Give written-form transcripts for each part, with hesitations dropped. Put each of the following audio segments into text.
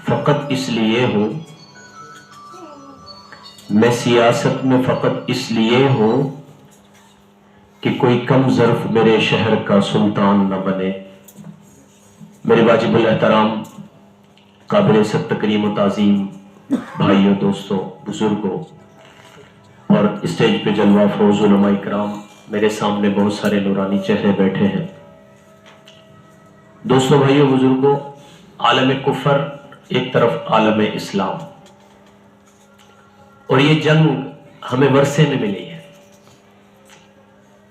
فقط اس لیے ہوں میں سیاست میں، فقط اس لیے ہوں کہ کوئی کم ظرف میرے شہر کا سلطان نہ بنے۔ میرے واجب الاحترام، قابل عزت تکریم و تعظیم بھائیوں، دوستوں، بزرگوں اور اسٹیج پہ جلوہ افروز علماء اکرام، میرے سامنے بہت سارے نورانی چہرے بیٹھے ہیں۔ دوستوں، بھائیوں، بزرگوں، عالم کفر ایک طرف، عالم اسلام، اور یہ جنگ ہمیں ورثے میں ملی ہے،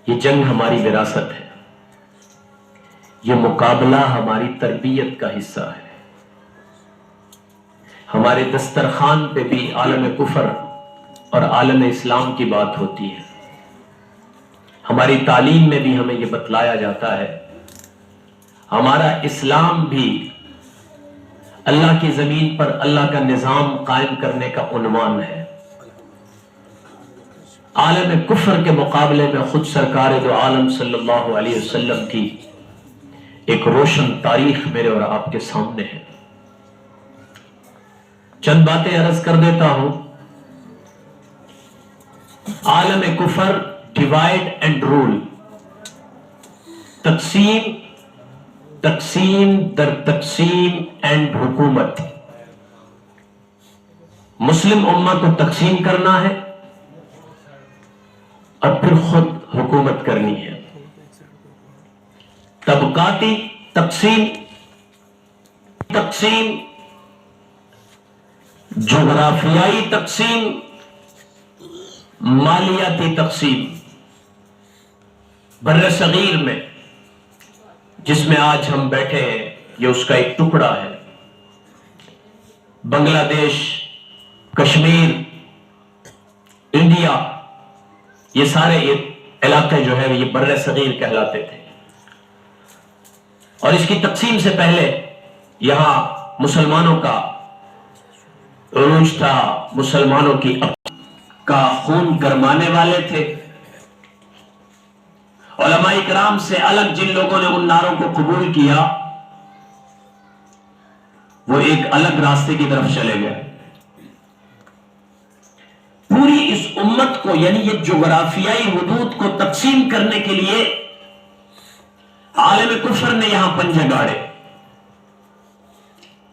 یہ جنگ ہماری وراثت ہے، یہ مقابلہ ہماری تربیت کا حصہ ہے۔ ہمارے دسترخوان پہ بھی عالم کفر اور عالم اسلام کی بات ہوتی ہے، ہماری تعلیم میں بھی ہمیں یہ بتلایا جاتا ہے، ہمارا اسلام بھی اللہ کی زمین پر اللہ کا نظام قائم کرنے کا عنوان ہے۔ عالم کفر کے مقابلے میں خود سرکار دو عالم صلی اللہ علیہ وسلم کی ایک روشن تاریخ میرے اور آپ کے سامنے ہے۔ چند باتیں عرض کر دیتا ہوں۔ عالم کفر، ڈیوائیڈ اینڈ رول، تقسیم در تقسیم اینڈ حکومت۔ مسلم امہ کو تقسیم کرنا ہے اور پھر خود حکومت کرنی ہے۔ طبقاتی تقسیم، جغرافیائی تقسیم، مالیاتی تقسیم۔ بر صغیر میں جس میں آج ہم بیٹھے ہیں، یہ اس کا ایک ٹکڑا ہے۔ بنگلہ دیش، کشمیر، انڈیا، یہ سارے علاقے جو ہے یہ بر صغیر کہلاتے تھے، اور اس کی تقسیم سے پہلے یہاں مسلمانوں کا عروج تھا، مسلمانوں کا خون گرمانے والے تھے۔ علماء اکرام سے الگ جن لوگوں نے ان نعروں کو قبول کیا، وہ ایک الگ راستے کی طرف چلے گئے۔ پوری اس امت کو، یعنی یہ جغرافیائی حدود کو تقسیم کرنے کے لیے عالم کفر نے یہاں پنجے گاڑے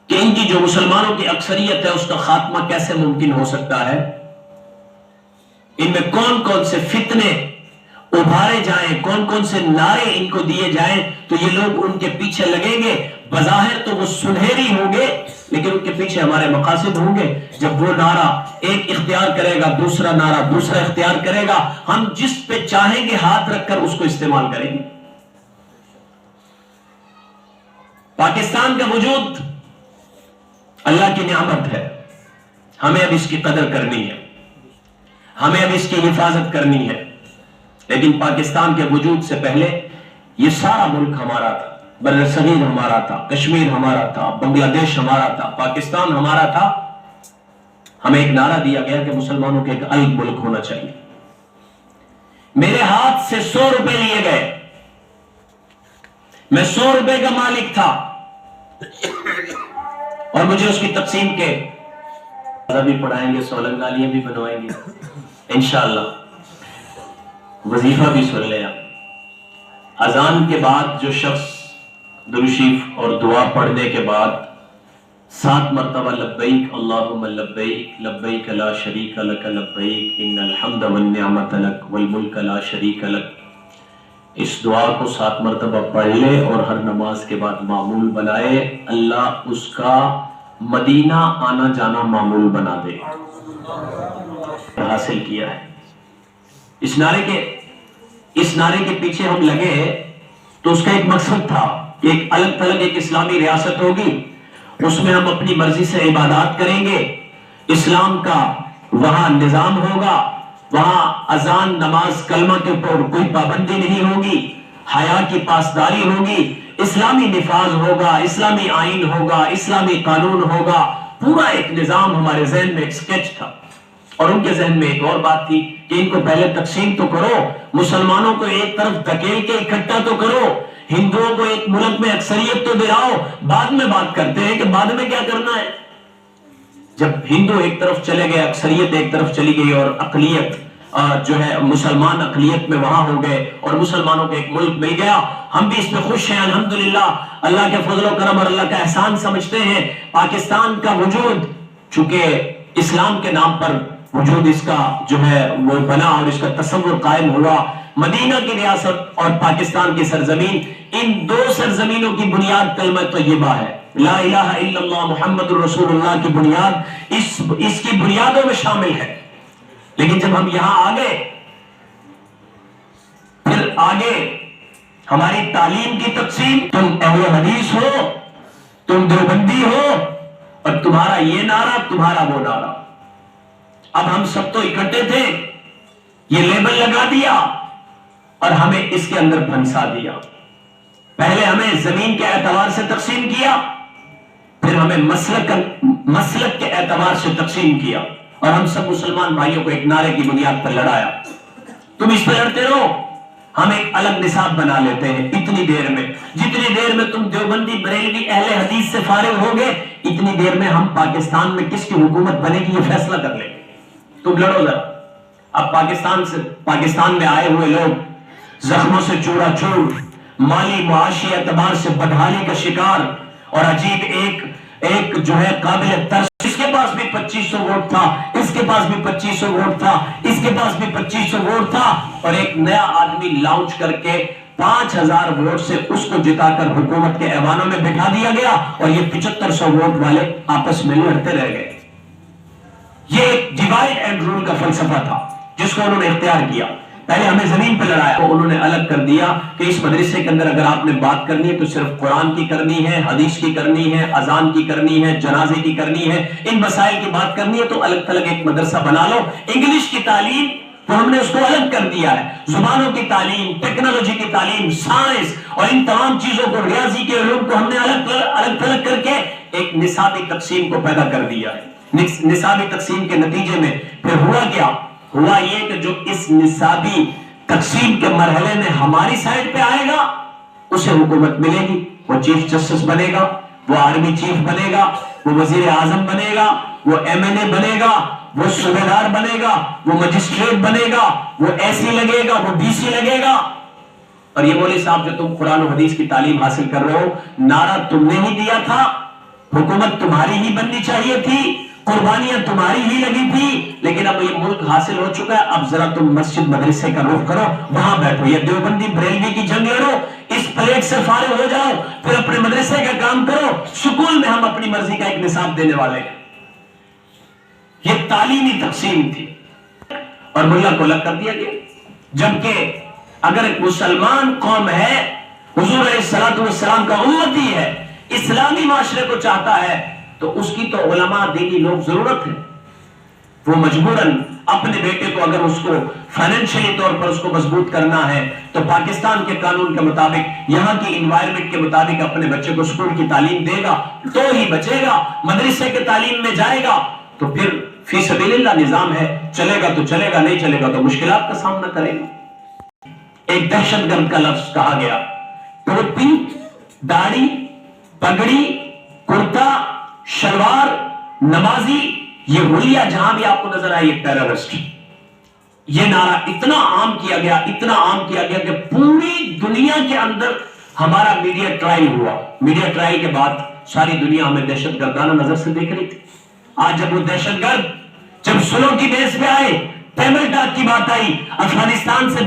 کہ ان کی جو مسلمانوں کی اکثریت ہے اس کا خاتمہ کیسے ممکن ہو سکتا ہے، ان میں کون کون سے فتنے ابھارے جائیں، کون کون سے نعرے ان کو دیے جائیں تو یہ لوگ ان کے پیچھے لگیں گے۔ بظاہر تو وہ سنہری ہوں گے، لیکن ان کے پیچھے ہمارے مقاصد ہوں گے۔ جب وہ نعرہ ایک اختیار کرے گا، دوسرا نعرہ دوسرا اختیار کرے گا، ہم جس پہ چاہیں گے ہاتھ رکھ کر اس کو استعمال کریں گے۔ پاکستان کا وجود اللہ کی نعمت ہے، ہمیں اب اس کی قدر کرنی ہے، ہمیں اب اس کی حفاظت کرنی ہے۔ لیکن پاکستان کے وجود سے پہلے یہ سارا ملک ہمارا تھا، بر صغیر ہمارا تھا، کشمیر ہمارا تھا، بنگلہ دیش ہمارا تھا، پاکستان ہمارا تھا۔ ہمیں ایک نعرہ دیا گیا کہ مسلمانوں کے ایک الگ ملک ہونا چاہیے۔ میرے ہاتھ سے 100 روپے لیے گئے، میں 100 روپے کا مالک تھا، اور مجھے اس کی تقسیم کے بھی پڑھائیں گے، سولنگ نالیاں بھی بنوائیں گے انشاءاللہ، وظیفہ بھی سن لیں۔ اذان کے بعد جو شخص درود شریف اور دعا پڑھنے کے بعد 7 مرتبہ لبیک اللہم لبیک لبیک لا شریک لک لبیک ان الحمد والنعمت لک والملک لا شریک لک، اس دعا کو 7 مرتبہ پڑھ لے اور ہر نماز کے بعد معمول بنائے، اللہ اس کا مدینہ آنا جانا معمول بنا دے۔ حاصل کیا ہے۔ اس نعرے کے پیچھے ہم لگے تو اس کا ایک مقصد تھا کہ ایک الگ تھلگ ایک اسلامی ریاست ہوگی، اس میں ہم اپنی مرضی سے عبادات کریں گے، اسلام کا وہاں نظام ہوگا، وہاں اذان، نماز، کلمہ کے اوپر کوئی پابندی نہیں ہوگی، حیا کی پاسداری ہوگی، اسلامی نفاذ ہوگا، اسلامی آئین ہوگا، اسلامی قانون ہوگا، پورا ایک نظام ہمارے ذہن میں ایک سکیچ تھا۔ اور ان کے ذہن میں ایک اور بات تھی کہ ان کو پہلے تقسیم تو کرو، مسلمانوں کو ایک طرف دھکیل کے اکٹھا تو کرو، ہندوؤں کو ایک ملک میں اکثریت تو دلاؤ، بعد میں بات کرتے ہیں کہ بعد میں کیا کرنا ہے۔ جب ہندو ایک طرف چلے گئے، اکثریت ایک طرف چلی گئی، اور اقلیت جو ہے مسلمان اقلیت میں وہاں ہو گئے، اور مسلمانوں کو ایک ملک مل گیا، ہم بھی اس پہ خوش ہیں الحمدللہ، اللہ کے فضل و کرم اور اللہ کا احسان سمجھتے ہیں۔ پاکستان کا وجود چونکہ اسلام کے نام پر وجود اس کا جو ہے وہ بنا اور اس کا تصور قائم ہوا، مدینہ کی ریاست اور پاکستان کی سرزمین، ان دو سرزمینوں کی بنیاد کلمہ طیبہ ہے، لا الہ الا اللہ محمد الرسول اللہ کی بنیاد اس کی بنیادوں میں شامل ہے۔ لیکن جب ہم یہاں آگے، پھر آگے ہماری تعلیم کی تقسیم، تم اہل حدیث ہو، تم دیوبندی ہو، اور تمہارا یہ نعرہ، تمہارا وہ نعرہ۔ اب ہم سب تو اکٹھے تھے، یہ لیبل لگا دیا اور ہمیں اس کے اندر پھنسا دیا۔ پہلے ہمیں زمین کے اعتبار سے تقسیم کیا، پھر ہمیں مسلک کے اعتبار سے تقسیم کیا، اور ہم سب مسلمان بھائیوں کو ایک نعرے کی بنیاد پر لڑایا۔ تم اس پہ لڑتے رہو، ہم ایک الگ نصاب بنا لیتے ہیں اتنی دیر میں، جتنی دیر میں تم دیوبندی بریلوی اہل حدیث سے فارغ ہوگے، اتنی دیر میں ہم پاکستان میں کس کی حکومت بنے گی یہ فیصلہ کر لیں گے۔ تم لڑو ذرا۔ اب پاکستان میں آئے ہوئے لوگ زخموں سے چورا چور، مالی معاشی اعتبار سے بدحالی کا شکار، اور عجیب ایک جو ہے قابل ترس، اس کے پاس بھی 2500 ووٹ تھا، اس کے پاس بھی 2500 ووٹ تھا، اس کے پاس بھی 2500 ووٹ تھا، اور ایک نیا آدمی لانچ کر کے 5000 ووٹ سے اس کو جتا کر حکومت کے ایوانوں میں بٹھا دیا گیا، اور یہ 7500 ووٹ والے آپس میں لڑتے رہ گئے۔ یہ ایک ڈیوائڈ اینڈ رول کا فلسفہ تھا جس کو انہوں نے اختیار کیا۔ پہلے ہمیں زمین پہ لڑایا، تو انہوں نے الگ کر دیا کہ اس مدرسے کے اندر اگر آپ نے بات کرنی ہے تو صرف قرآن کی کرنی ہے، حدیث کی کرنی ہے، اذان کی کرنی ہے، جنازے کی کرنی ہے، ان مسائل کی بات کرنی ہے تو الگ تھلگ ایک مدرسہ بنا لو۔ انگلش کی تعلیم تو ہم نے اس کو الگ کر دیا ہے، زبانوں کی تعلیم، ٹیکنالوجی کی تعلیم، سائنس اور ان تمام چیزوں کو، ریاضی کے علوم کو ہم نے الگ تھلگ کر کے ایک نصابی تقسیم کو پیدا کر دیا ہے۔ نصابی تقسیم کے نتیجے میں پھر ہوا کیا؟ ہوا یہ کہ جو اس نصابی تقسیم کے مرحلے میں ہماری سائڈ پہ آئے گا اسے حکومت ملے گی، وہ چیف جسٹس بنے گا، وہ آرمی چیف بنے گا، وہ وزیر اعظم بنے گا، وہ ایم این اے بنے گا، وہ صوبیدار بنے گا، وہ مجسٹریٹ بنے گا، وہ ایسی لگے گا، وہ بی سی لگے گا۔ اور یہ مولوی صاحب جو تم قرآن و حدیث کی تعلیم حاصل کر رہے ہو، نعرہ تم نے ہی دیا تھا، حکومت تمہاری ہی بننی چاہیے تھی، قربانیاں تمہاری ہی لگی تھی، لیکن اب یہ ملک حاصل ہو چکا ہے، اب ذرا تم مسجد مدرسے کا رخ کرو، وہاں بیٹھو، یہ دیوبندی بریلوی کی جنگ لڑو، اس پلیٹ سے فارغ ہو جاؤ، پھر اپنے مدرسے کا کام کرو، سکول میں ہم اپنی مرضی کا ایک نصاب دینے والے ہیں۔ یہ تعلیمی تقسیم تھی اور ملا کو الگ کر دیا گیا۔ جبکہ اگر ایک مسلمان قوم ہے، حضور علیہ السلام کا امتی ہے، اسلامی معاشرے کو چاہتا ہے، تو اس کی تو علماء دینی لوگ ضرورت ہے۔ وہ مجبوراً اپنے بیٹے کو اگر اس کو فائنینشلی طور پر اس کو مضبوط کرنا ہے تو پاکستان کے قانون کے مطابق، یہاں کی انوائرمنٹ کے مطابق اپنے بچے کو اسکول کی تعلیم دے گا تو ہی بچے گا، مدرسے کے تعلیم میں جائے گا تو پھر فی سبیل اللہ نظام ہے، چلے گا تو چلے گا، نہیں چلے گا تو مشکلات کا سامنا کرے گا۔ ایک دہشت گرد کا لفظ کہا گیا، ٹوپی، داڑھی، پگڑی، کرتا، شلوار، نمازی، یہ حلیہ جہاں بھی آپ کو نظر آئے یہ ٹیررسٹ۔ یہ نعرہ اتنا عام کیا گیا، اتنا عام کیا گیا کہ پوری دنیا کے اندر ہمارا میڈیا ٹرائل ہوا۔ میڈیا ٹرائل کے بعد ساری دنیا ہمیں دہشت گردانہ نظر سے دیکھ رہی تھی۔ آج جب وہ دہشت گرد جب سلو کی بیس پہ آئے، ٹیبل ٹاک کی بات آئی، افغانستان سے